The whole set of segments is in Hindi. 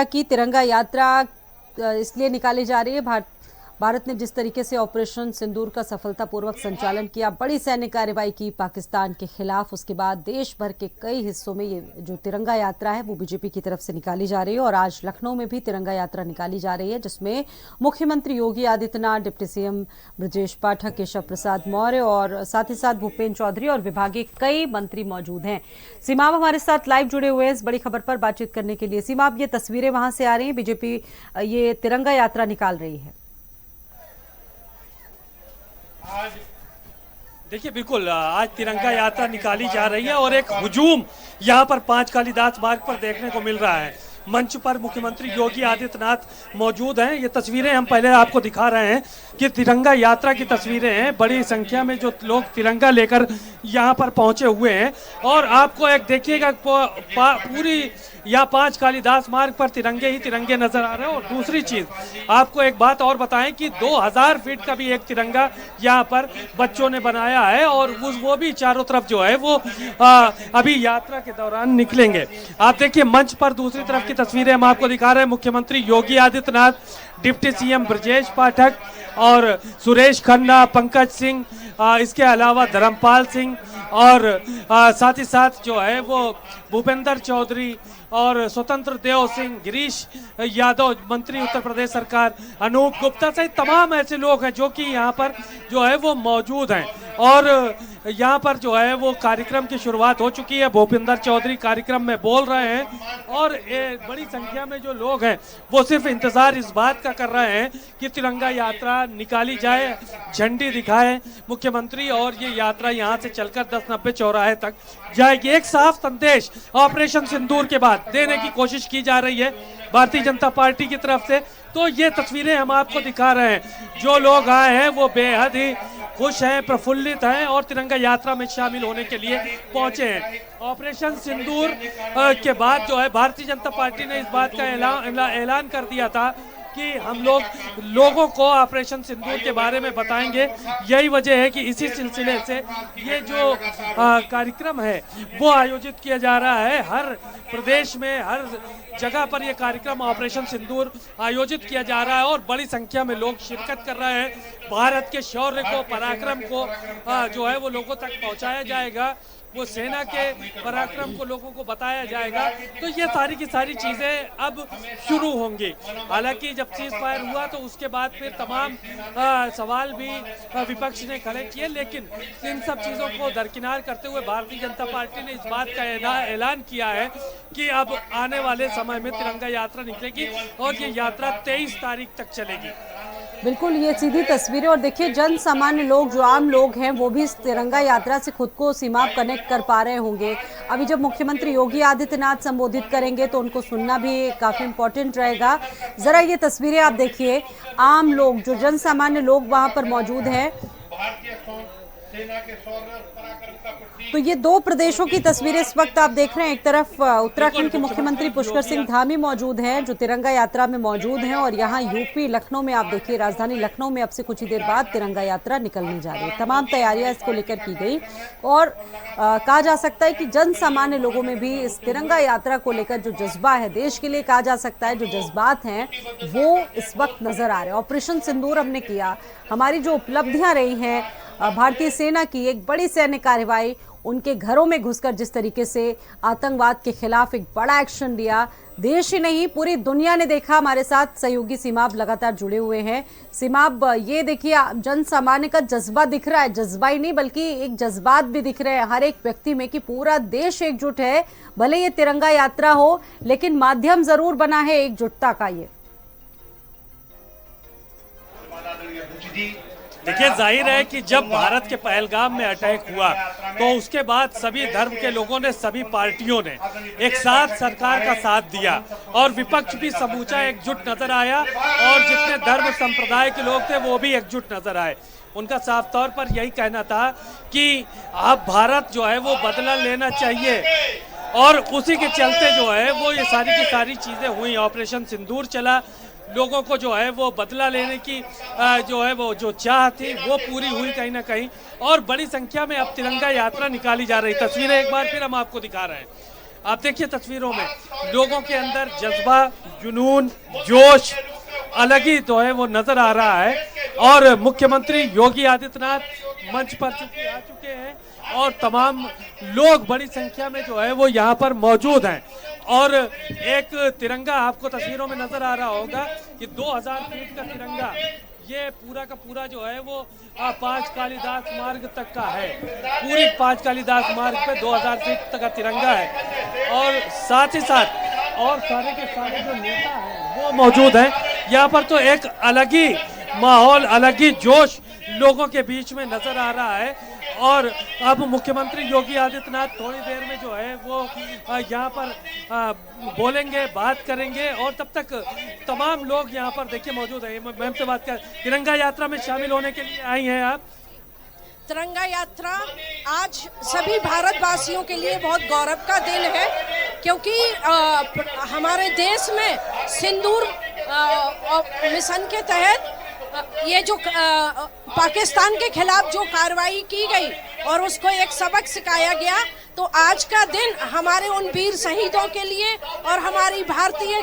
की तिरंगा यात्रा इसलिए निकाली जा रही है। भारत ने जिस तरीके से ऑपरेशन सिंदूर का सफलतापूर्वक संचालन किया, बड़ी सैन्य कार्रवाई की पाकिस्तान के खिलाफ, उसके बाद देश भर के कई हिस्सों में ये जो तिरंगा यात्रा है वो बीजेपी की तरफ से निकाली जा रही है। और आज लखनऊ में भी तिरंगा यात्रा निकाली जा रही है, जिसमें मुख्यमंत्री योगी आदित्यनाथ, डिप्टी सीएम ब्रजेश पाठक, केशव प्रसाद मौर्य और साथ ही साथ भूपेन्द्र चौधरी और विभागीय कई मंत्री मौजूद हैं। सीमा आप हमारे साथ लाइव जुड़े हुए हैं इस बड़ी खबर पर बातचीत करने के लिए। सीमा, आप ये तस्वीरें वहां से आ रही हैं, बीजेपी ये तिरंगा यात्रा निकाल रही है। देखिए, बिल्कुल आज तिरंगा यात्रा निकाली जा रही है और एक हुजूम यहाँ पर 5 कालिदास मार्ग पर देखने को मिल रहा है। मंच पर मुख्यमंत्री योगी आदित्यनाथ मौजूद हैं। ये तस्वीरें हम पहले आपको दिखा रहे हैं कि तिरंगा यात्रा की तस्वीरें हैं। बड़ी संख्या में जो लोग तिरंगा लेकर यहाँ पर पहुंचे हुए हैं और आपको एक देखिएगा पूरी या 5 कालिदास मार्ग पर तिरंगे ही तिरंगे नजर आ रहे हैं। और दूसरी चीज आपको एक बात और बताएं कि 2000 फीट का भी एक तिरंगा यहाँ पर बच्चों ने बनाया है और वो भी चारों तरफ जो है वो अभी यात्रा के दौरान निकलेंगे। आप देखिए मंच पर दूसरी तरफ की तस्वीरें हम आपको दिखा रहे हैं। मुख्यमंत्री योगी आदित्यनाथ, डिप्टी सीएम ब्रजेश पाठक और सुरेश खन्ना, पंकज सिंह, इसके अलावा धर्मपाल सिंह और साथ ही साथ जो है वो भूपेंद्र चौधरी और स्वतंत्र देव सिंह, गिरीश यादव, मंत्री उत्तर प्रदेश सरकार, अनूप गुप्ता सहित तमाम ऐसे लोग हैं जो कि यहाँ पर जो है वो मौजूद हैं। और यहाँ पर जो है वो कार्यक्रम की शुरुआत हो चुकी है। भूपेंद्र चौधरी कार्यक्रम में बोल रहे हैं और बड़ी संख्या में जो लोग हैं वो सिर्फ इंतजार इस बात का कर रहे हैं कि तिरंगा यात्रा निकाली जाए, झंडी दिखाए मुख्यमंत्री और ये यात्रा यहाँ से चलकर 10-90 चौराहे तक जाएगी। एक साफ संदेश ऑपरेशन सिंदूर के बाद देने की कोशिश की जा रही है भारतीय जनता पार्टी की तरफ से। तो ये तस्वीरें हम आपको दिखा रहे हैं। जो लोग आए हैं वो बेहद ही खुश हैं, प्रफुल्लित हैं और तिरंगा यात्रा में शामिल होने के लिए पहुंचे हैं। ऑपरेशन सिंदूर के बाद जो है भारतीय जनता पार्टी ने इस बात का ऐलान कर दिया था कि हम लोगों को ऑपरेशन सिंदूर के बारे में बताएंगे। यही वजह है कि इसी सिलसिले से ये जो कार्यक्रम है वो आयोजित किया जा रहा है। हर प्रदेश में हर जगह पर यह कार्यक्रम ऑपरेशन सिंदूर आयोजित किया जा रहा है और बड़ी संख्या में लोग शिरकत कर रहे हैं। भारत के शौर्य को, पराक्रम को जो है वो लोगों तक पहुंचाया जाएगा, वो सेना के पराक्रम को लोगों को बताया जाएगा। तो ये सारी की सारी चीजें अब शुरू होंगी। हालांकि जब सीज फायर हुआ तो उसके बाद फिर तमाम सवाल भी विपक्ष ने खड़े किए, लेकिन इन सब चीजों को दरकिनार करते हुए भारतीय जनता पार्टी ने इस बात का ऐलान किया है कि अब आने वाले समय में तिरंगा यात्रा निकलेगी और ये यात्रा 23 तारीख तक चलेगी। बिल्कुल, ये सीधी तस्वीरें। और देखिए, जन सामान्य लोग, जो आम लोग हैं, वो भी इस तिरंगा यात्रा से खुद को सीमा कनेक्ट कर पा रहे होंगे। अभी जब मुख्यमंत्री योगी आदित्यनाथ संबोधित करेंगे तो उनको सुनना भी काफी इम्पोर्टेंट रहेगा। जरा ये तस्वीरें आप देखिए, आम लोग, जो जन सामान्य लोग वहां पर मौजूद हैं। तो ये 2 प्रदेशों की तस्वीरें इस वक्त आप देख रहे हैं। एक तरफ उत्तराखंड के मुख्यमंत्री पुष्कर सिंह धामी मौजूद हैं, जो तिरंगा यात्रा में मौजूद हैं, और यहाँ यूपी लखनऊ में आप देखिए, राजधानी लखनऊ में अब से कुछ ही देर बाद तिरंगा यात्रा निकलने जा रही है। तमाम तैयारियां इसको लेकर की गई और कहा जा सकता है कि जन सामान्य लोगों में भी इस तिरंगा यात्रा को लेकर जो जज्बा है, देश के लिए कहा जा सकता है जो जज्बात हैं, वो इस वक्त नजर आ रहे हैं। ऑपरेशन सिंदूर हमने किया, हमारी जो उपलब्धियां रही हैं, भारतीय सेना की एक बड़ी सैन्य कार्रवाई, उनके घरों में घुसकर जिस तरीके से आतंकवाद के खिलाफ एक बड़ा एक्शन लिया, देश ही नहीं पूरी दुनिया ने देखा। हमारे साथ सहयोगी सीमाब लगातार जुड़े हुए हैं। सीमाब, ये देखिए, जन सामान्य का जज्बा दिख रहा है, जज्बा ही नहीं बल्कि एक जज्बात भी दिख रहे हैं हर एक व्यक्ति में कि पूरा देश एकजुट है। भले ये तिरंगा यात्रा हो, लेकिन माध्यम जरूर बना है एकजुटता का। ये देखिए, जाहिर है कि जब भारत के पहलगाम में अटैक हुआ तो उसके बाद सभी धर्म के लोगों ने, सभी पार्टियों ने एक साथ सरकार का साथ दिया और विपक्ष भी समूचा एकजुट नजर आया और जितने धर्म संप्रदाय के लोग थे वो भी एकजुट नजर आए। उनका साफ तौर पर यही कहना था कि अब भारत जो है वो बदला लेना चाहिए और उसी के चलते जो है वो ये सारी की सारी चीजें हुई। ऑपरेशन सिंदूर चला, लोगों को जो है वो बदला लेने की जो है वो जो चाह थी वो पूरी हुई कहीं ना कहीं और बड़ी संख्या में अब तिरंगा यात्रा निकाली जा रही। तस्वीरें एक बार फिर हम आपको दिखा रहे हैं। आप देखिए तस्वीरों में लोगों के अंदर जज्बा, जुनून, जोश अलग ही तो है वो नजर आ रहा है। और मुख्यमंत्री योगी आदित्यनाथ मंच पर आ चुके हैं और तमाम लोग बड़ी संख्या में जो है वो यहाँ पर मौजूद हैं। और एक तिरंगा आपको तस्वीरों में नजर आ रहा होगा कि 2000 फीट का तिरंगा ये पूरा का पूरा जो है वो 5 कालीदास मार्ग तक का है। पूरी 5 कालीदास मार्ग पे 2000 फीट तक का तिरंगा है। और साथ ही साथ और सारे के सारे जो नेता हैं वो मौजूद हैं। यहाँ पर तो एक अलग ही माहौल, अलग ही जोश लोगों के बीच में नजर आ रहा है। और अब मुख्यमंत्री योगी आदित्यनाथ थोड़ी देर में जो है वो यहाँ पर बोलेंगे, बात करेंगे। और तब तक तमाम लोग यहाँ पर देखिए मौजूद हैं। मैम से बात कर, तिरंगा यात्रा में शामिल होने के लिए आई हैं आप? तिरंगा यात्रा आज सभी भारतवासियों के लिए बहुत गौरव का दिन है, क्योंकि हमारे देश में सिंदूर मिशन के तहत ये जो पाकिस्तान के खिलाफ जो कार्रवाई की गई और उसको एक सबक सिखाया गया, तो आज का दिन हमारे उन वीर शहीदों के लिए और हमारी भारतीय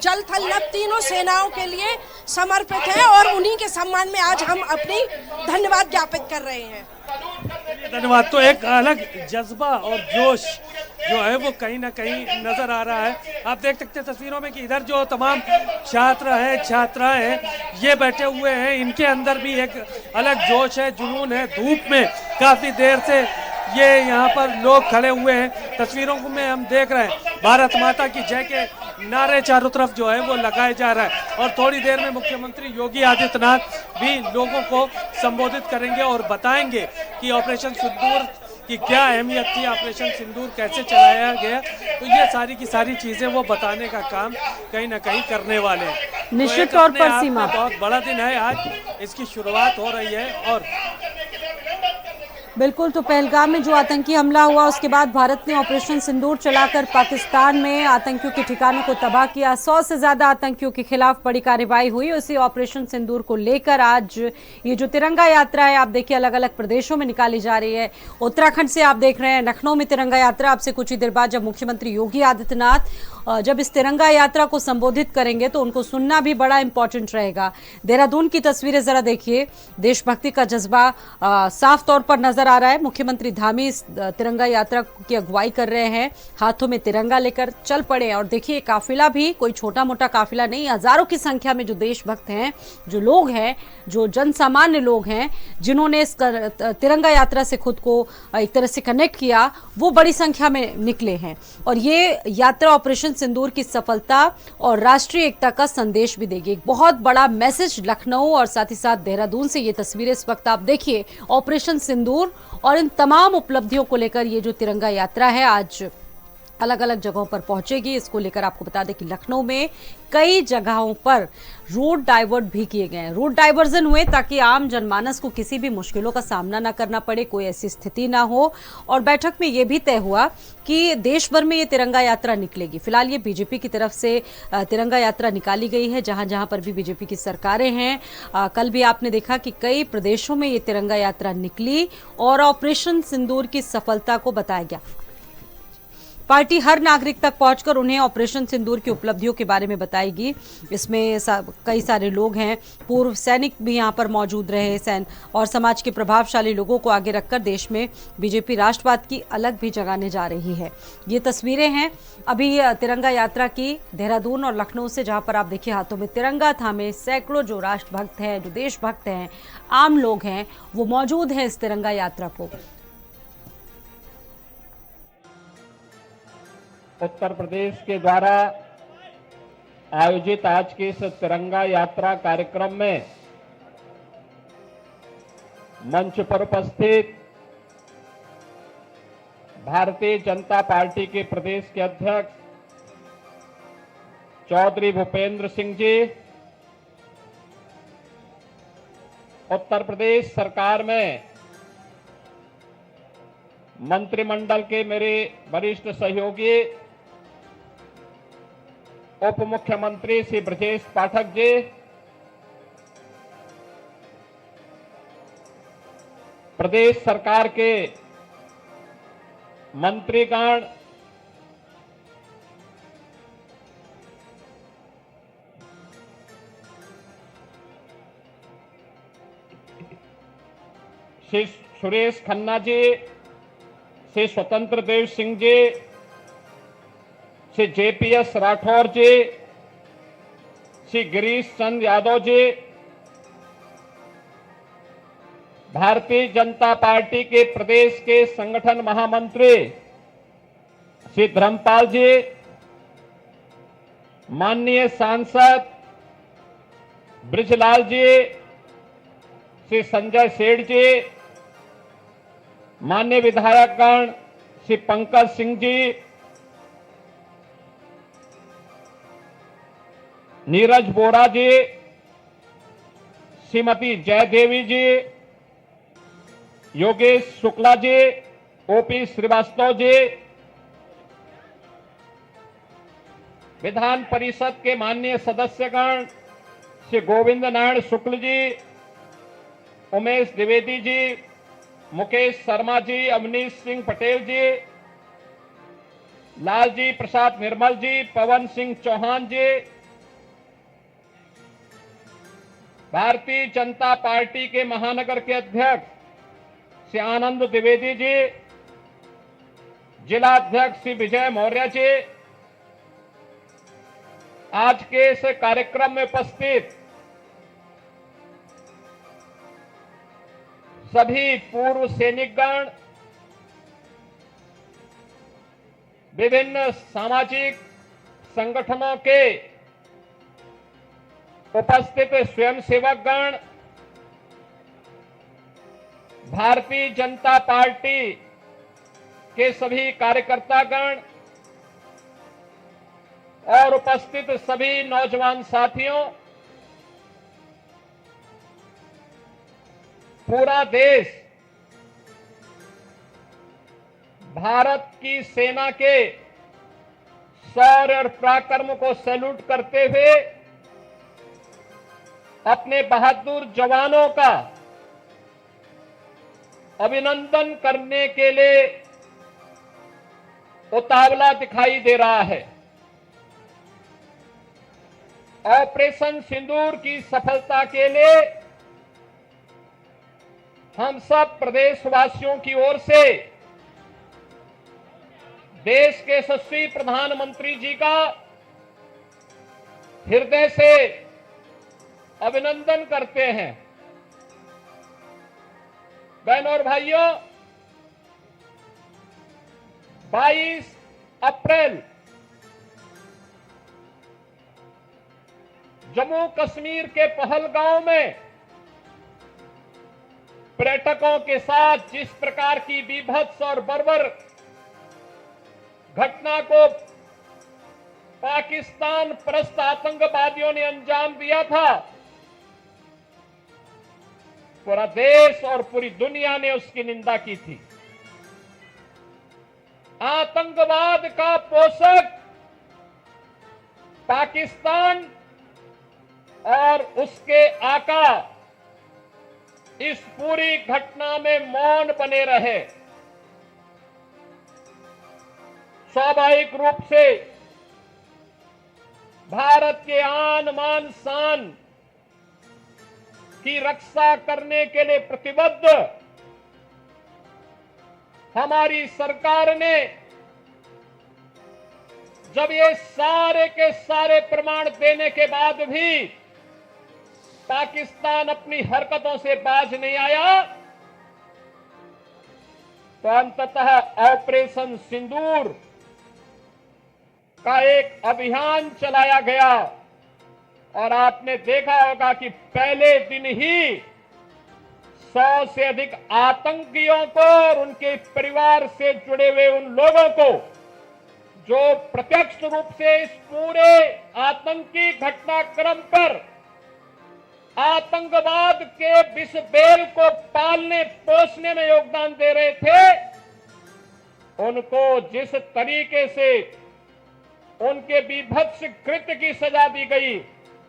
जल थल नभ तीनों सेनाओं के लिए समर्पित है। और उन्हीं के सम्मान में आज हम अपनी धन्यवाद ज्ञापित कर रहे हैं। धन्यवाद। तो एक अलग जज्बा और जोश जो है वो कहीं ना कहीं नजर आ रहा है। आप देख सकते हैं तस्वीरों में कि इधर जो तमाम छात्र हैं, छात्राएं हैं, ये बैठे हुए हैं। इनके अंदर भी एक अलग जोश है, जुनून है। धूप में काफी देर से ये यहाँ पर लोग खड़े हुए हैं। तस्वीरों में हम देख रहे हैं भारत माता की जय के नारे चारों तरफ जो है वो लगाए जा रहा है। और थोड़ी देर में मुख्यमंत्री योगी आदित्यनाथ भी लोगों को संबोधित करेंगे और बताएंगे कि ऑपरेशन सिंदूर की क्या अहमियत थी, ऑपरेशन सिंदूर कैसे चलाया गया। तो ये सारी की सारी चीजें वो बताने का काम कहीं ना कहीं करने वाले हैं। निश्चित तौर पर सीमा बहुत बड़ा दिन है आज, इसकी शुरुआत हो रही है। और बिल्कुल, तो पहलगाम में जो आतंकी हमला हुआ उसके बाद भारत ने ऑपरेशन सिंदूर चलाकर पाकिस्तान में आतंकियों के ठिकानों को तबाह किया। 100 से ज्यादा आतंकियों के खिलाफ बड़ी कार्रवाई हुई। उसी ऑपरेशन सिंदूर को लेकर आज ये जो तिरंगा यात्रा है आप देखिए अलग अलग प्रदेशों में निकाली जा रही है। उत्तराखंड से आप देख रहे हैं लखनऊ में तिरंगा यात्रा। आपसे कुछ ही देर बाद जब मुख्यमंत्री योगी आदित्यनाथ जब इस तिरंगा यात्रा को संबोधित करेंगे तो उनको सुनना भी बड़ा इंपॉर्टेंट रहेगा। देहरादून की तस्वीरें जरा देखिए, देशभक्ति का जज्बा साफ तौर पर नजर आ रहा है। मुख्यमंत्री धामी इस तिरंगा यात्रा की अगुवाई कर रहे हैं, हाथों में तिरंगा लेकर चल पड़े। और देखिए काफिला भी कोई छोटा मोटा काफिला नहीं, हजारों की संख्या में जो देशभक्त हैं, जो लोग हैं, जो जन सामान्य लोग हैं, जिन्होंने इस तिरंगा यात्रा से खुद को एक तरह से कनेक्ट किया, वो बड़ी संख्या में निकले हैं। और ये यात्रा ऑपरेशन सिंदूर की सफलता और राष्ट्रीय एकता का संदेश भी देगी। एक बहुत बड़ा मैसेज लखनऊ और साथ ही साथ देहरादून से ये तस्वीरें इस वक्त आप देखिए ऑपरेशन सिंदूर और इन तमाम उपलब्धियों को लेकर ये जो तिरंगा यात्रा है आज अलग अलग जगहों पर पहुंचेगी। इसको लेकर आपको बता दें कि लखनऊ में कई जगहों पर रोड डाइवर्ट भी किए गए हैं। रोड डाइवर्जन हुए ताकि आम जनमानस को किसी भी मुश्किलों का सामना ना करना पड़े, कोई ऐसी स्थिति ना हो। और बैठक में यह भी तय हुआ कि देश भर में ये तिरंगा यात्रा निकलेगी। फिलहाल ये बीजेपी की तरफ से तिरंगा यात्रा निकाली गई है, जहां जहां पर भी बीजेपी की सरकारें हैं। कल भी आपने देखा कि कई प्रदेशों में ये तिरंगा यात्रा निकली और ऑपरेशन सिंदूर की सफलता को बताया गया। पार्टी हर नागरिक तक पहुंचकर उन्हें ऑपरेशन सिंदूर की उपलब्धियों के बारे में बताएगी। इसमें कई सारे लोग हैं, पूर्व सैनिक भी यहां पर मौजूद रहे और समाज के प्रभावशाली लोगों को आगे रखकर देश में बीजेपी राष्ट्रवाद की अलग भी जगाने जा रही है। ये तस्वीरें हैं अभी तिरंगा यात्रा की देहरादून और लखनऊ से, जहां पर आप देखिए हाथों में तिरंगा थामे सैकड़ों जो राष्ट्रभक्त हैं, जो देशभक्त हैं, आम लोग हैं, वो मौजूद हैं इस तिरंगा यात्रा को। उत्तर प्रदेश के द्वारा आयोजित आज के इस तिरंगा यात्रा कार्यक्रम में मंच पर उपस्थित भारतीय जनता पार्टी के प्रदेश के अध्यक्ष चौधरी भूपेंद्र सिंह जी, उत्तर प्रदेश सरकार में मंत्रिमंडल के मेरे वरिष्ठ सहयोगी उप मुख्यमंत्री श्री ब्रजेश पाठक जी, प्रदेश सरकार के मंत्रीगण, श्री सुरेश खन्ना जी, श्री स्वतंत्र देव सिंह जी, श्री जेपीएस राठौर जी, श्री गिरीश चंद यादव जी, भारतीय जनता पार्टी के प्रदेश के संगठन महामंत्री श्री धर्मपाल जी, माननीय सांसद ब्रिजलाल जी, श्री संजय सेठ जी, माननीय विधायकगण श्री पंकज सिंह जी, नीरज बोरा जी, श्रीमती जयदेवी जी, योगेश शुक्ला जी, ओपी श्रीवास्तव जी, विधान परिषद के माननीय सदस्यगण श्री गोविंद नारायण शुक्ल जी, उमेश द्विवेदी जी, मुकेश शर्मा जी, अवनीश सिंह पटेल जी, लालजी प्रसाद निर्मल जी, पवन सिंह चौहान जी, भारतीय जनता पार्टी के महानगर के अध्यक्ष श्री आनंद द्विवेदी जी, जिला अध्यक्ष श्री विजय मौर्य जी, आज के इस कार्यक्रम में उपस्थित सभी पूर्व सैनिकगण, विभिन्न सामाजिक संगठनों के उपस्थित स्वयंसेवकगण, भारतीय जनता पार्टी के सभी कार्यकर्तागण और उपस्थित सभी नौजवान साथियों, पूरा देश भारत की सेना के शौर्य और पराक्रम को सैल्यूट करते हुए अपने बहादुर जवानों का अभिनंदन करने के लिए उतावला दिखाई दे रहा है। ऑपरेशन सिंदूर की सफलता के लिए हम सब प्रदेशवासियों की ओर से देश के यशस्वी प्रधानमंत्री जी का हृदय से अभिनंदन करते हैं। बहनों और भाइयों, 22 अप्रैल जम्मू कश्मीर के पहलगांव में पर्यटकों के साथ जिस प्रकार की बीभत्स और बर्बर घटना को पाकिस्तान परस्त आतंकवादियों ने अंजाम दिया था, पूरा देश और पूरी दुनिया ने उसकी निंदा की थी। आतंकवाद का पोषक पाकिस्तान और उसके आका इस पूरी घटना में मौन बने रहे। स्वाभाविक रूप से भारत के आन मान शान की रक्षा करने के लिए प्रतिबद्ध हमारी सरकार ने जब ये सारे के सारे प्रमाण देने के बाद भी पाकिस्तान अपनी हरकतों से बाज नहीं आया, तो अंततः ऑपरेशन सिंदूर का एक अभियान चलाया गया और आपने देखा होगा कि पहले दिन ही 100 से अधिक आतंकियों को और उनके परिवार से जुड़े हुए उन लोगों को जो प्रत्यक्ष रूप से इस पूरे आतंकी घटनाक्रम पर आतंकवाद के विष बेल को पालने पोषने में योगदान दे रहे थे, उनको जिस तरीके से उनके बीभत्स कृत्य की सजा दी गई,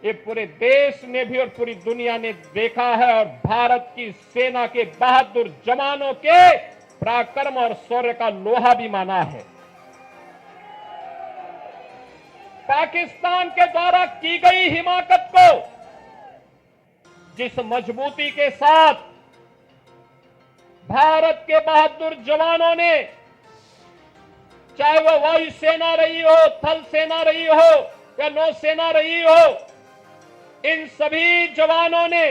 ये पूरे देश ने भी और पूरी दुनिया ने देखा है और भारत की सेना के बहादुर जवानों के पराक्रम और शौर्य का लोहा भी माना है। पाकिस्तान के द्वारा की गई हिमाकत को जिस मजबूती के साथ भारत के बहादुर जवानों ने, चाहे वो वायुसेना रही हो, थल सेना रही हो या नौसेना रही हो, इन सभी जवानों ने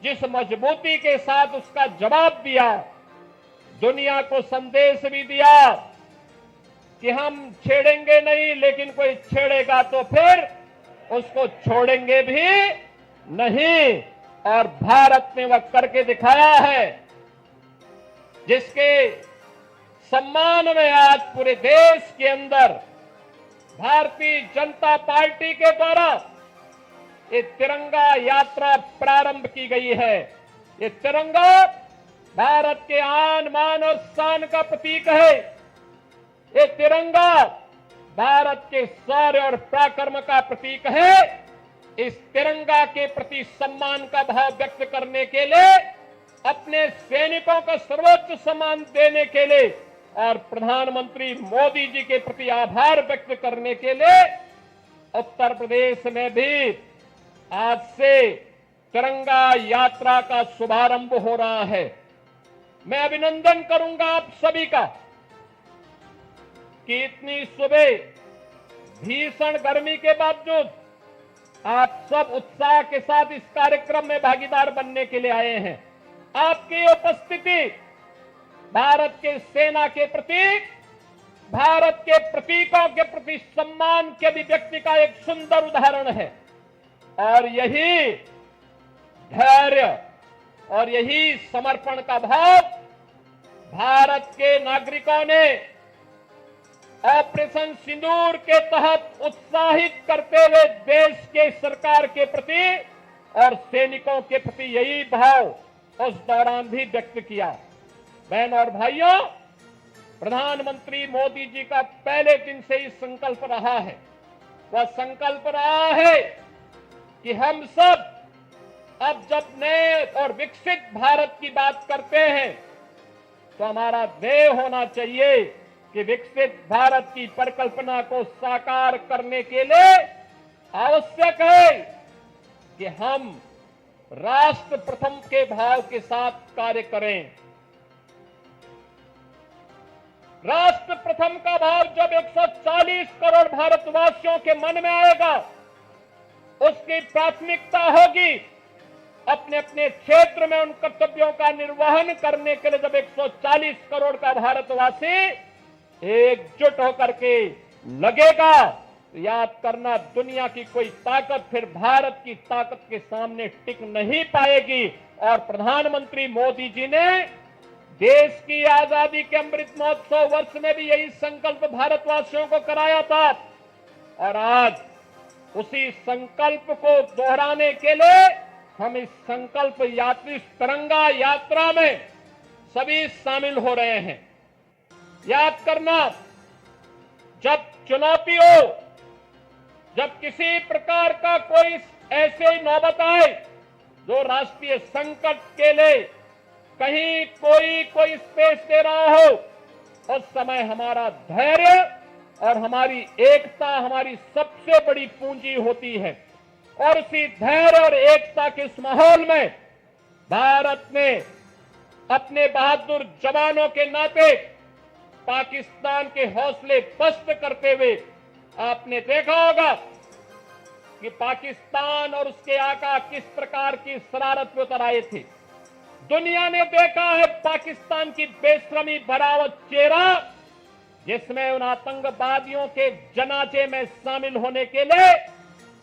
जिस मजबूती के साथ उसका जवाब दिया, दुनिया को संदेश भी दिया कि हम छेड़ेंगे नहीं, लेकिन कोई छेड़ेगा तो फिर उसको छोड़ेंगे भी नहीं। और भारत ने वह करके दिखाया है, जिसके सम्मान में आज पूरे देश के अंदर भारतीय जनता पार्टी के द्वारा ये तिरंगा यात्रा प्रारंभ की गई है। ये तिरंगा भारत के आन मान और शान का प्रतीक है। ये तिरंगा भारत के शौर्य और पराक्रम का प्रतीक है। इस तिरंगा के प्रति सम्मान का भाव व्यक्त करने के लिए, अपने सैनिकों को सर्वोच्च सम्मान देने के लिए और प्रधानमंत्री मोदी जी के प्रति आभार व्यक्त करने के लिए उत्तर प्रदेश में भी आज से तिरंगा यात्रा का शुभारंभ हो रहा है। मैं अभिनंदन करूंगा आप सभी का कि इतनी सुबह भीषण गर्मी के बावजूद आप सब उत्साह के साथ इस कार्यक्रम में भागीदार बनने के लिए आए हैं। आपकी उपस्थिति भारत के सेना के प्रतीक, भारत के प्रतीकों के प्रति सम्मान के अभिव्यक्ति का एक सुंदर उदाहरण है। और यही धैर्य और यही समर्पण का भाव भारत के नागरिकों ने ऑपरेशन सिंदूर के तहत उत्साहित करते हुए देश के सरकार के प्रति और सैनिकों के प्रति यही भाव उस दौरान भी व्यक्त किया। बहन और भाइयों, प्रधानमंत्री मोदी जी का पहले दिन से ही संकल्प रहा है, वह संकल्प रहा है कि हम सब अब जब नए और विकसित भारत की बात करते हैं तो हमारा ध्येय होना चाहिए कि विकसित भारत की परिकल्पना को साकार करने के लिए आवश्यक है कि हम राष्ट्र प्रथम के भाव के साथ कार्य करें। राष्ट्र प्रथम का भाव जब 140 करोड़ भारतवासियों के मन में आएगा, उसकी प्राथमिकता होगी अपने अपने क्षेत्र में उन कर्तव्यों का निर्वहन करने के लिए। जब 140 करोड़ का भारतवासी एकजुट होकर के लगेगा, याद करना, दुनिया की कोई ताकत फिर भारत की ताकत के सामने टिक नहीं पाएगी। और प्रधानमंत्री मोदी जी ने देश की आजादी के अमृत महोत्सव वर्ष में भी यही संकल्प भारतवासियों को कराया था। और आज उसी संकल्प को दोहराने के लिए हम इस संकल्प यात्री तिरंगा यात्रा में सभी शामिल हो रहे हैं। याद करना, जब चुनौती हो, जब किसी प्रकार का कोई ऐसे नौबत आए जो राष्ट्रीय संकट के लिए कहीं कोई स्पेस दे रहा हो, उस समय हमारा धैर्य और हमारी एकता हमारी सबसे बड़ी पूंजी होती है। और उसी धैर्य और एकता के इस माहौल में भारत ने अपने बहादुर जवानों के नाते पाकिस्तान के हौसले पस्त करते हुए, आपने देखा होगा कि पाकिस्तान और उसके आका किस प्रकार की शरारत में उतर आए थे। दुनिया ने देखा है पाकिस्तान की बेशरमी भरा हुआ चेहरा, जिसमें उन आतंकवादियों के जनाजे में शामिल होने के लिए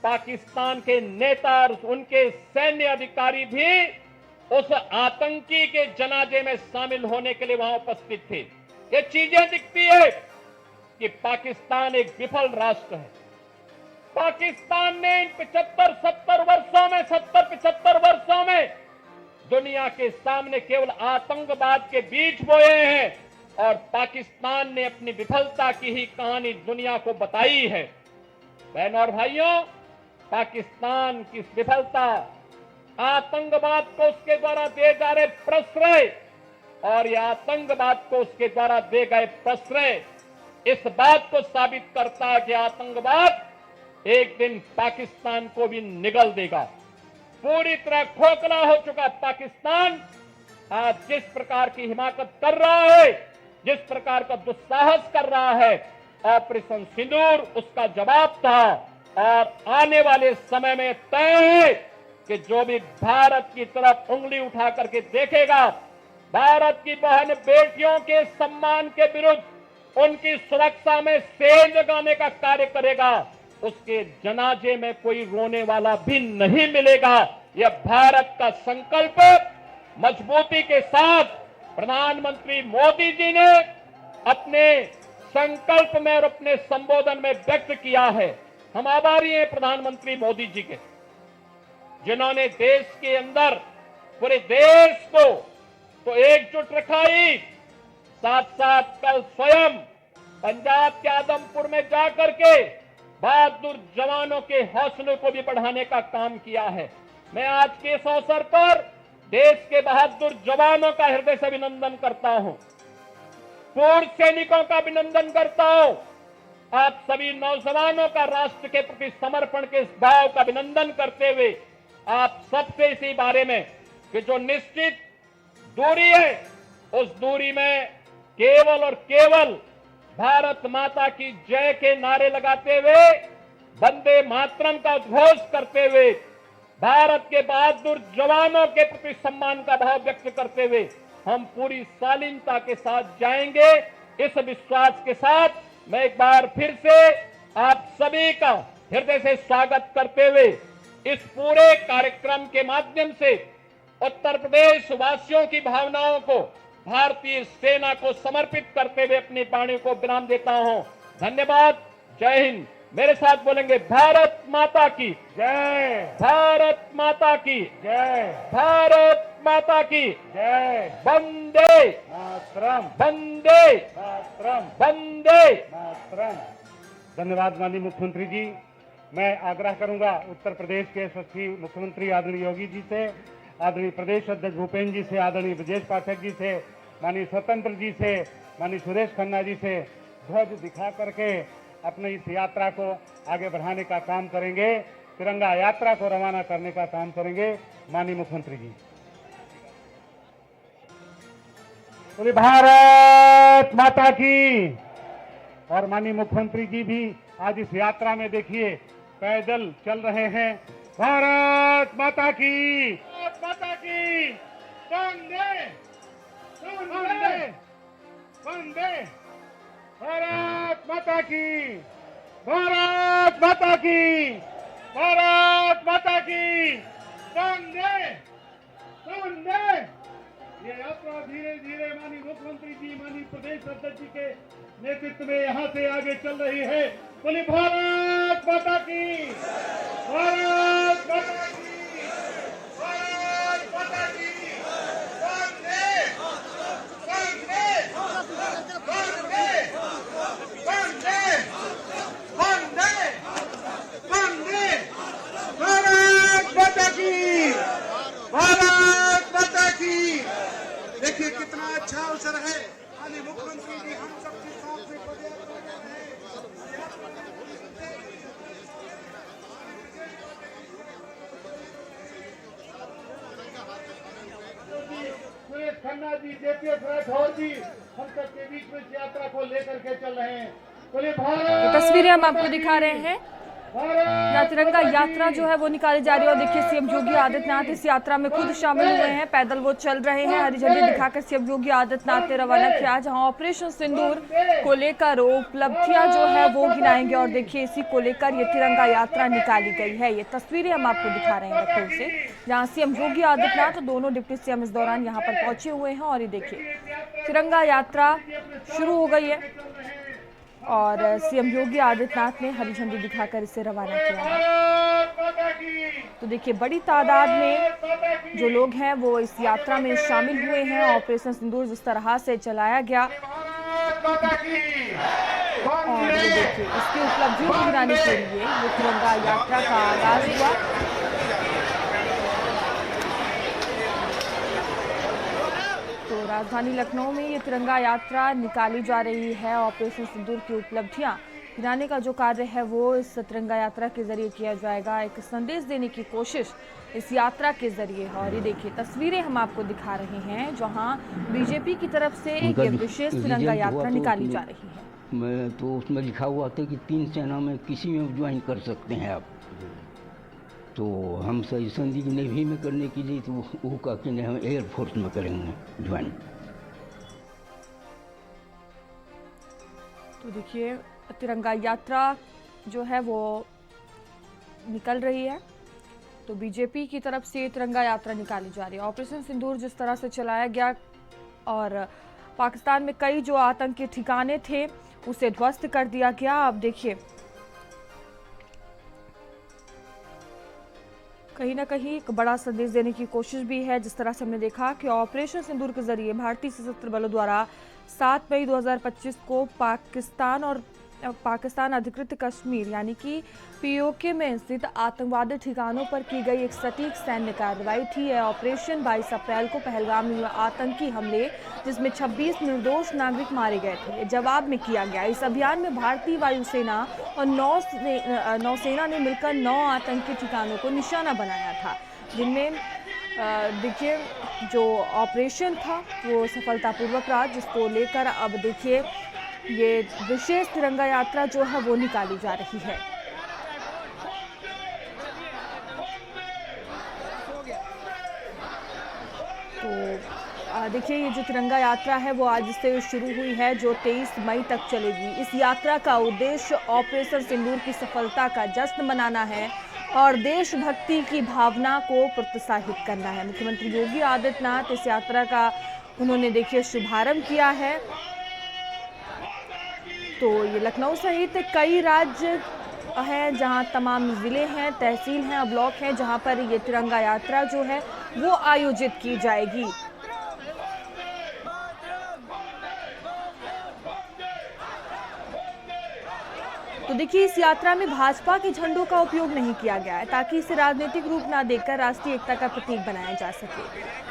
पाकिस्तान के नेता और उनके सैन्य अधिकारी भी उस आतंकी के जनाजे में शामिल होने के लिए वहां उपस्थित थे। ये चीजें दिखती है कि पाकिस्तान एक विफल राष्ट्र है। पाकिस्तान ने इन 70-75 वर्षों में दुनिया के सामने केवल आतंकवाद के बीज बोए हैं और पाकिस्तान ने अपनी विफलता की ही कहानी दुनिया को बताई है। बहनों और भाइयों, पाकिस्तान की विफलता, आतंकवाद को उसके द्वारा दिए जा रहे प्रश्रय और यह आतंकवाद को उसके द्वारा दिए गए प्रश्रय इस बात को साबित करता है कि आतंकवाद एक दिन पाकिस्तान को भी निगल देगा। पूरी तरह खोखला हो चुका पाकिस्तान आज जिस प्रकार की हिमाकत कर रहा है, जिस प्रकार का दुस्साहस कर रहा है, ऑपरेशन सिंदूर उसका जवाब था। और आने वाले समय में तय है कि जो भी भारत की तरफ उंगली उठा करके देखेगा, भारत की बहन बेटियों के सम्मान के विरुद्ध उनकी सुरक्षा में सेंध लगाने का कार्य करेगा, उसके जनाजे में कोई रोने वाला भी नहीं मिलेगा। यह भारत का संकल्प मजबूती के साथ प्रधानमंत्री मोदी जी ने अपने संकल्प में और अपने संबोधन में व्यक्त किया है। हम आभारी हैं प्रधानमंत्री मोदी जी के, जिन्होंने देश के अंदर पूरे देश को तो एकजुट रखाई, साथ साथ कल स्वयं पंजाब के आदमपुर में जाकर के बहादुर जवानों के हौसले को भी बढ़ाने का काम किया है। मैं आज के इस अवसर पर देश के बहादुर जवानों का हृदय से अभिनंदन करता हूं, पूर्व सैनिकों का अभिनंदन करता हूं, आप सभी नौजवानों का राष्ट्र के प्रति समर्पण के इस भाव का अभिनंदन करते हुए आप सबसे इसी बारे में कि जो निश्चित दूरी है, उस दूरी में केवल और केवल भारत माता की जय के नारे लगाते हुए, वंदे मातरम का उद्घोष करते हुए, भारत के बहादुर जवानों के प्रति सम्मान का भाव व्यक्त करते हुए हम पूरी शालीनता के साथ जाएंगे। इस विश्वास के साथ मैं एक बार फिर से आप सभी का हृदय से स्वागत करते हुए इस पूरे कार्यक्रम के माध्यम से उत्तर प्रदेश वासियों की भावनाओं को भारतीय सेना को समर्पित करते हुए अपनी वाणी को विराम देता हूं। धन्यवाद। जय हिंद। मेरे साथ बोलेंगे भारत माता की जय, भारत माता की जय, भारत माता की जय, वंदे मातरम, वंदे मातरम, वंदे मातरम। धन्यवाद माननीय मुख्यमंत्री जी। मैं आग्रह करूंगा उत्तर प्रदेश के यशस्वी मुख्यमंत्री आदरणीय योगी जी से, आदरणीय प्रदेश अध्यक्ष भूपेन्द्र जी से, आदरणीय ब्रजेश पाठक जी से, माननीय स्वतंत्र जी से, माननीय सुरेश खन्ना जी से ध्वज दिखा करके अपनी इस यात्रा को आगे बढ़ाने का काम करेंगे, तिरंगा यात्रा को रवाना करने का काम करेंगे। माननीय मुख्यमंत्री जी। बोले भारत माता की। और माननीय मुख्यमंत्री जी भी आज इस यात्रा में देखिए पैदल चल रहे हैं। भारत माता की, भारत माता की, वंदे वंदे वंदे, भारत माता की, भारत माता की, भारत माता की, वंदे वंदे। ये यात्रा धीरे धीरे माननीय मुख्यमंत्री जी, माननीय प्रदेश अध्यक्ष जी के नेतृत्व में यहाँ से आगे चल रही है। बोले भारत माता की, भारत माता की, भारत माता की, वंदे वंदे वंदे वंदे वंदे वंदे, भारत माता की, भारत माता की। देखिए कितना अच्छा अवसर है। माननीय मुख्यमंत्री जी हम सबके साथ में पदयात्रा कर रहे हैं। सुरेश खन्ना जी, जेपीएस राठौर जी, हम सबके बीच में इस यात्रा को लेकर के चल रहे हैं। बोले भारत। तस्वीरें हम आपको दिखा रहे हैं। यहाँ तिरंगा यात्रा जो है वो निकाली जा रही है और देखिए सीएम योगी आदित्यनाथ इस यात्रा में खुद शामिल हुए हैं। पैदल वो चल रहे हैं। हरी झंडी दिखाकर सीएम योगी आदित्यनाथ ने रवाना किया, जहां ऑपरेशन सिंदूर को लेकर उपलब्धियां जो है वो गिनाएंगे। और देखिए इसी को लेकर ये तिरंगा यात्रा निकाली गई है। ये तस्वीरें हम आपको दिखा रहे हैं लखनऊ से, जहाँ सीएम योगी आदित्यनाथ और दोनों डिप्टी सीएम इस दौरान यहाँ पर पहुंचे हुए हैं। और ये देखिए तिरंगा यात्रा शुरू हो गई है और सीएम योगी आदित्यनाथ ने हरी झंडी दिखाकर इसे रवाना किया है। तो देखिए बड़ी तादाद में जो लोग हैं वो इस यात्रा में शामिल हुए हैं। ऑपरेशन सिंदूर जिस तरह से चलाया गया और देखिए इसकी उपलब्धियों को गिनाने के लिए ये तिरंगा यात्रा का आगाज हुआ। तो राजधानी लखनऊ में ये तिरंगा यात्रा निकाली जा रही है। ऑपरेशन सिंदूर की उपलब्धियां गिराने का जो कार्य है वो इस तिरंगा यात्रा के जरिए किया जाएगा। एक संदेश देने की कोशिश इस यात्रा के जरिए है। और ये देखिए तस्वीरें हम आपको दिखा रहे हैं जहां बीजेपी की तरफ से एक विशेष तिरंगा यात्रा निकाली जा रही है। मैं तो उसमें लिखा हुआ था कि 3 सेना में किसी में ज्वाइन कर सकते हैं आप। तो हम सही संधि नेवी में करने के लिए तो वो कहा कि नहीं हम एयरफोर्स में करेंगे ज्वाइन। तो देखिए तिरंगा यात्रा जो है वो निकल रही है। तो बीजेपी की तरफ से तिरंगा यात्रा निकाली जा रही है। ऑपरेशन सिंदूर जिस तरह से चलाया गया और पाकिस्तान में कई जो आतंकी ठिकाने थे उसे ध्वस्त कर दिया गया। अब देखिए कहीं ना कहीं एक बड़ा संदेश देने की कोशिश भी है। जिस तरह से हमने देखा कि ऑपरेशन सिंदूर के जरिए भारतीय सशस्त्र बलों द्वारा 7 मई 2025 को पाकिस्तान अधिकृत कश्मीर यानी कि पीओके में स्थित आतंकवादी ठिकानों पर की गई एक सटीक सैन्य कार्रवाई थी। यह ऑपरेशन 22 अप्रैल को पहलगाम में हुए आतंकी हमले जिसमें 26 निर्दोष नागरिक मारे गए थे जवाब में किया गया। इस अभियान में भारतीय वायुसेना और नौसेना ने मिलकर 9 आतंकी ठिकानों को निशाना बनाया था, जिनमें देखिए जो ऑपरेशन था वो सफलतापूर्वक रहा, जिसको लेकर अब देखिए ये विशेष तिरंगा यात्रा जो है वो निकाली जा रही है। तो देखिए ये जो तिरंगा यात्रा है वो आज से शुरू हुई है जो 23 मई तक चलेगी। इस यात्रा का उद्देश्य ऑपरेशन सिंदूर की सफलता का जश्न मनाना है और देशभक्ति की भावना को प्रोत्साहित करना है। मुख्यमंत्री योगी आदित्यनाथ इस यात्रा का उन्होंने देखिए शुभारंभ किया है। तो ये लखनऊ सहित कई राज्य हैं जहां तमाम ज़िले हैं, तहसील हैं, ब्लॉक हैं जहां पर ये तिरंगा यात्रा जो है वो आयोजित की जाएगी। तो देखिए इस यात्रा में भाजपा के झंडों का उपयोग नहीं किया गया है ताकि इसे राजनीतिक रूप न देकर राष्ट्रीय एकता का प्रतीक बनाया जा सके।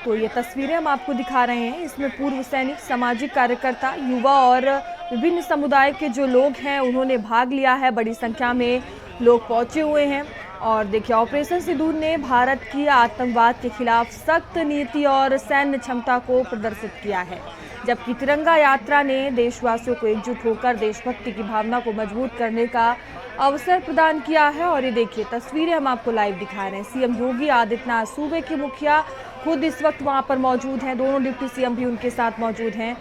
तो ये तस्वीरें हम आपको दिखा रहे हैं। इसमें पूर्व सैनिक, सामाजिक कार्यकर्ता, युवा और विभिन्न समुदाय के जो लोग हैं उन्होंने भाग लिया है। बड़ी संख्या में लोग पहुंचे हुए हैं और देखिए ऑपरेशन सिंदूर ने भारत की आतंकवाद के खिलाफ सख्त नीति और सैन्य क्षमता को प्रदर्शित किया है, जबकि तिरंगा यात्रा ने देशवासियों को एकजुट होकर देशभक्ति की भावना को मजबूत करने का अवसर प्रदान किया है। और ये देखिए तस्वीरें हम आपको लाइव दिखा रहे हैं। सीएम योगी आदित्यनाथ सूबे के मुखिया खुद इस वक्त वहां पर मौजूद हैं, दोनों डिप्टी सीएम भी उनके साथ मौजूद हैं।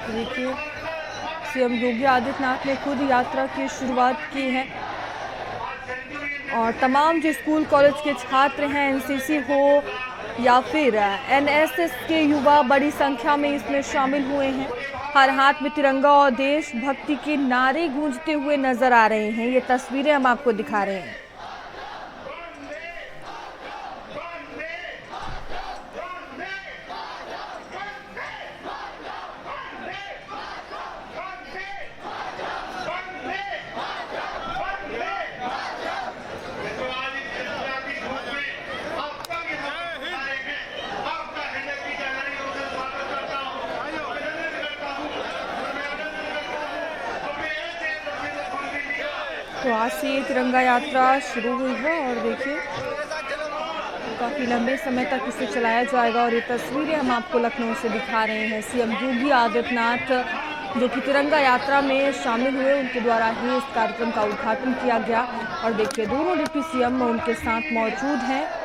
देखिए सीएम योगी आदित्यनाथ ने खुद यात्रा की शुरुआत की है और तमाम जो स्कूल कॉलेज के छात्र हैं, एनसीसी हो या फिर एनएसएस के युवा बड़ी संख्या में इसमें शामिल हुए हैं। हर हाथ में तिरंगा और देशभक्ति के नारे गूंजते हुए नजर आ रहे हैं। ये तस्वीरें हम आपको दिखा रहे हैं। तो आज से ये तिरंगा यात्रा शुरू हुई है और देखिए काफ़ी लंबे समय तक इसे चलाया जाएगा। और ये तस्वीरें हम आपको लखनऊ से दिखा रहे हैं। सीएम योगी आदित्यनाथ जो कि तिरंगा यात्रा में शामिल हुए, उनके द्वारा ही इस कार्यक्रम का उद्घाटन किया गया। और देखिए दोनों डिप्टी सीएम उनके साथ मौजूद हैं।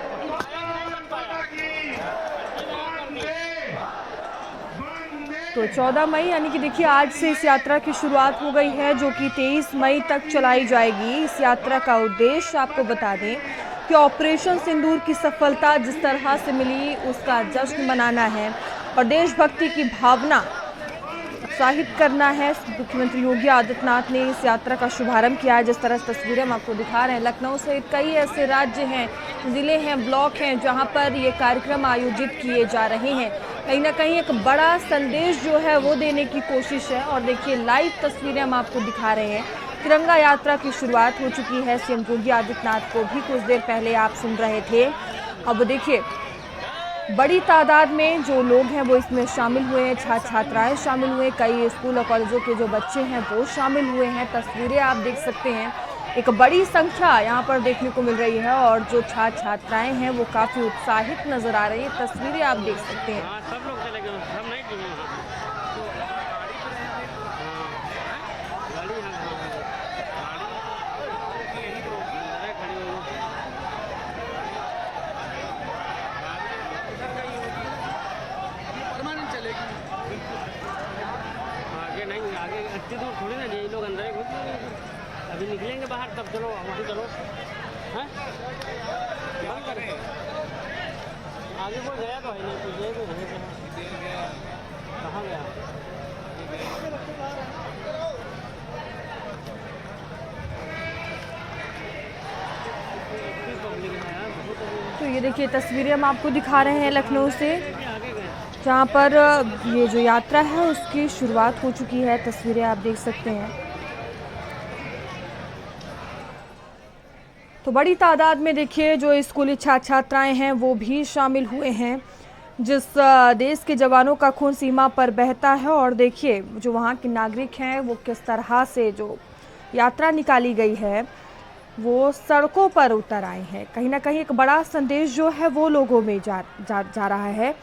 तो 14 मई यानी कि देखिए आज से इस यात्रा की शुरुआत हो गई है जो कि 23 मई तक चलाई जाएगी। इस यात्रा का उद्देश्य आपको बता दें कि ऑपरेशन सिंदूर की सफलता जिस तरह से मिली उसका जश्न मनाना है और देशभक्ति की भावना उत्साहित करना है। मुख्यमंत्री योगी आदित्यनाथ ने इस यात्रा का शुभारंभ किया है। जिस तरह से तस्वीरें हम आपको दिखा रहे हैं, लखनऊ सहित कई ऐसे राज्य हैं ज़िले हैं, ब्लॉक हैं जहां पर ये कार्यक्रम आयोजित किए जा रहे हैं। कहीं ना कहीं एक बड़ा संदेश जो है वो देने की कोशिश है। और देखिए लाइव तस्वीरें हम आपको दिखा रहे हैं। तिरंगा यात्रा की शुरुआत हो चुकी है। सीएम योगी आदित्यनाथ को भी कुछ देर पहले आप सुन रहे थे। अब देखिए बड़ी तादाद में जो लोग हैं वो इसमें शामिल हुए हैं, छात्र छात्राएं शामिल हुए, कई स्कूल और कॉलेजों के जो बच्चे हैं वो शामिल हुए हैं। तस्वीरें आप देख सकते हैं, एक बड़ी संख्या यहाँ पर देखने को मिल रही है और जो छात्र छात्राएं हैं वो काफ़ी उत्साहित नजर आ रही है। तस्वीरें आप देख सकते हैं। आगे अच्छी दूर थोड़ी ना ये लोग अंदर घुस अभी निकलेंगे बाहर तब चलो वहीं चलो हैं बंद करें आगे कोई गया तो है नहीं तो ये भी रहे कहाँ गया तो ये देखिए तस्वीरें हम आपको दिखा रहे हैं लखनऊ से, जहाँ पर ये जो यात्रा है उसकी शुरुआत हो चुकी है। तस्वीरें आप देख सकते हैं। तो बड़ी तादाद में देखिए जो स्कूली छात्र छात्राएं हैं वो भी शामिल हुए हैं। जिस देश के जवानों का खून सीमा पर बहता है और देखिए जो वहाँ के नागरिक हैं वो किस तरह से जो यात्रा निकाली गई है वो सड़कों पर उतर आए हैं। कहीं ना कहीं एक बड़ा संदेश जो है वो लोगों में जा रहा है।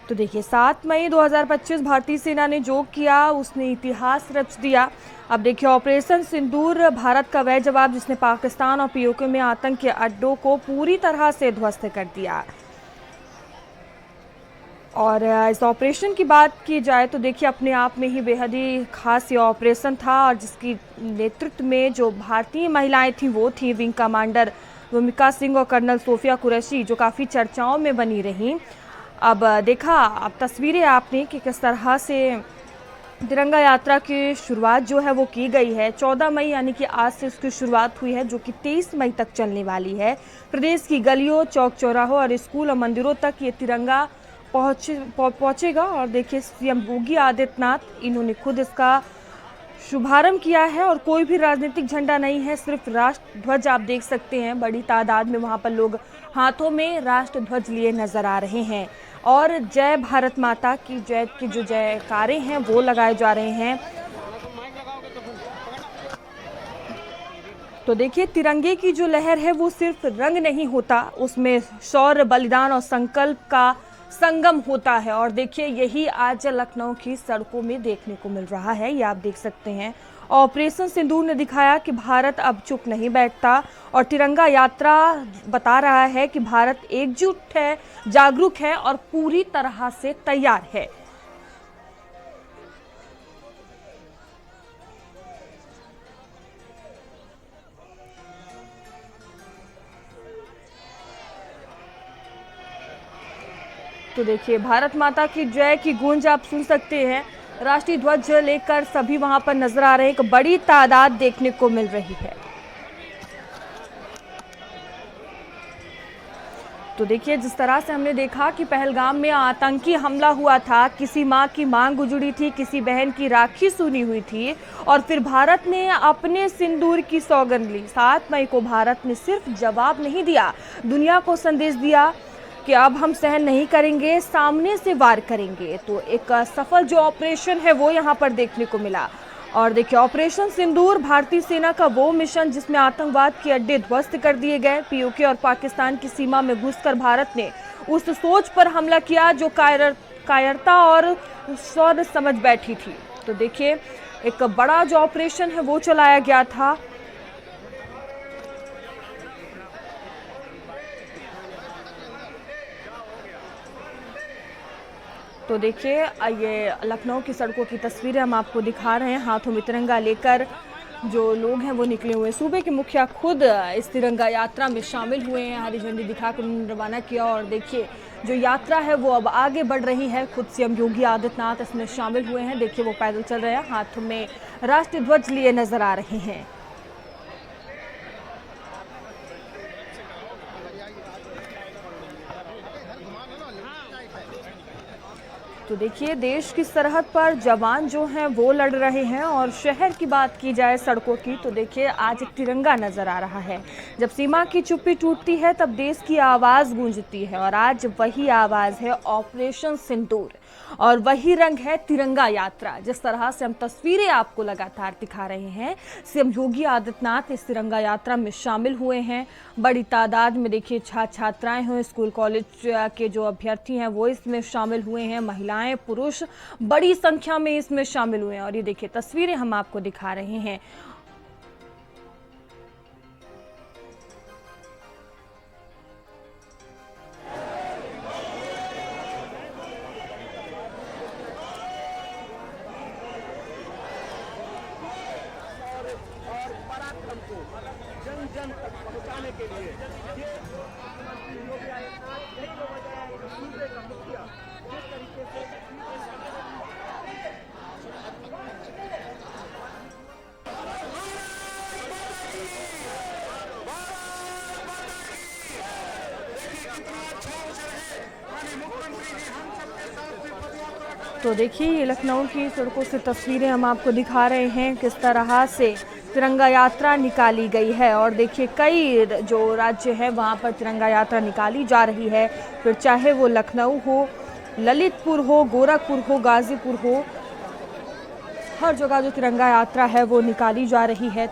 तो देखिए 7 मई 2025 भारतीय सेना ने जो किया उसने इतिहास रच दिया। अब देखिए ऑपरेशन सिंदूर भारत का वह जवाब जिसने पाकिस्तान और पीओके में आतंक के अड्डों को पूरी तरह से ध्वस्त कर दिया। और इस ऑपरेशन की बात की जाए तो देखिए अपने आप में ही बेहद ही खास ये ऑपरेशन था और जिसकी नेतृत्व में जो भारतीय महिलाएं थीं वो थी विंग कमांडर भूमिका सिंह और कर्नल सोफिया कुरैशी, जो काफ़ी चर्चाओं में बनी रहीं। अब देखा अब तस्वीरें आपने कि किस तरह से तिरंगा यात्रा की शुरुआत जो है वो की गई है। 14 मई यानी कि आज से उसकी शुरुआत हुई है जो कि 23 मई तक चलने वाली है। प्रदेश की गलियों, चौक चौराहों और स्कूल और मंदिरों तक ये तिरंगा पहुंचेगा। और देखिए सीएम योगी आदित्यनाथ इन्होंने खुद इसका शुभारंभ किया है और कोई भी राजनीतिक झंडा नहीं है, सिर्फ राष्ट्र ध्वज आप देख सकते हैं। बड़ी तादाद में वहां पर लोग हाथों में राष्ट्र ध्वज लिए नजर आ रहे हैं और जय भारत माता की जय की जो जयकारे हैं वो लगाए जा रहे हैं। तो देखिए तिरंगे की जो लहर है वो सिर्फ रंग नहीं होता, उसमें शौर्य, बलिदान और संकल्प का संगम होता है। और देखिए यही आज लखनऊ की सड़कों में देखने को मिल रहा है, ये आप देख सकते हैं। ऑपरेशन सिंदूर ने दिखाया कि भारत अब चुप नहीं बैठता और तिरंगा यात्रा बता रहा है कि भारत एकजुट है, जागरूक है और पूरी तरह से तैयार है। तो देखिए भारत माता की जय की गूंज आप सुन सकते हैं। राष्ट्रीय ध्वज लेकर सभी वहां पर नजर आ रहे हैं। एक बड़ी तादाद देखने को मिल रही है। तो देखिए जिस तरह से हमने देखा कि पहलगाम में आतंकी हमला हुआ था, किसी मां की मांग उजड़ी थी, किसी बहन की राखी सुनी हुई थी और फिर भारत ने अपने सिंदूर की सौगंध ली। 7 मई को भारत ने सिर्फ जवाब नहीं दिया, दुनिया को संदेश दिया कि अब हम सहन नहीं करेंगे, सामने से वार करेंगे। तो एक सफल जो ऑपरेशन है वो यहाँ पर देखने को मिला। और देखिए ऑपरेशन सिंदूर भारतीय सेना का वो मिशन जिसमें आतंकवाद के अड्डे ध्वस्त कर दिए गए। पीओके और पाकिस्तान की सीमा में घुसकर भारत ने उस सोच पर हमला किया जो कायरता और शौर्य समझ बैठी थी। तो देखिए एक बड़ा जो ऑपरेशन है वो चलाया गया था। तो देखिए ये लखनऊ की सड़कों की तस्वीरें हम आपको दिखा रहे हैं। हाथों में तिरंगा लेकर जो लोग हैं वो निकले हुए हैं। सूबे के मुखिया खुद इस तिरंगा यात्रा में शामिल हुए हैं, हरी झंडी दिखाकर उन्होंने रवाना किया। और देखिए जो यात्रा है वो अब आगे बढ़ रही है। खुद सीएम योगी आदित्यनाथ इसमें शामिल हुए हैं। देखिए वो पैदल चल रहे हैं, हाथ में राष्ट्रीय ध्वज लिए नजर आ रहे हैं। तो देखिए देश की सरहद पर जवान जो हैं वो लड़ रहे हैं। और शहर की बात की जाए सड़कों की तो देखिए आज तिरंगा नजर आ रहा है। जब सीमा की चुप्पी टूटती है तब देश की आवाज़ गूंजती है और आज वही आवाज़ है ऑपरेशन सिंदूर और वही रंग है तिरंगा यात्रा। जिस तरह से हम तस्वीरें आपको लगातार दिखा रहे हैं, सीएम योगी आदित्यनाथ इस तिरंगा यात्रा में शामिल हुए हैं। बड़ी तादाद में देखिए छात्राएं हैं, स्कूल कॉलेज के जो अभ्यर्थी हैं वो इसमें शामिल हुए हैं। महिलाएं पुरुष बड़ी संख्या में इसमें शामिल हुए हैं। और ये देखिए तस्वीरें हम आपको दिखा रहे हैं। तो देखिए ये लखनऊ की सड़कों से तस्वीरें हम आपको दिखा रहे हैं किस तरह से तिरंगा यात्रा निकाली गई है। और देखिए कई जो राज्य है वहाँ पर तिरंगा यात्रा निकाली जा रही है। फिर चाहे वो लखनऊ हो, ललितपुर हो, गोरखपुर हो, गाजीपुर हो, हर जगह जो तिरंगा यात्रा है वो निकाली जा रही है।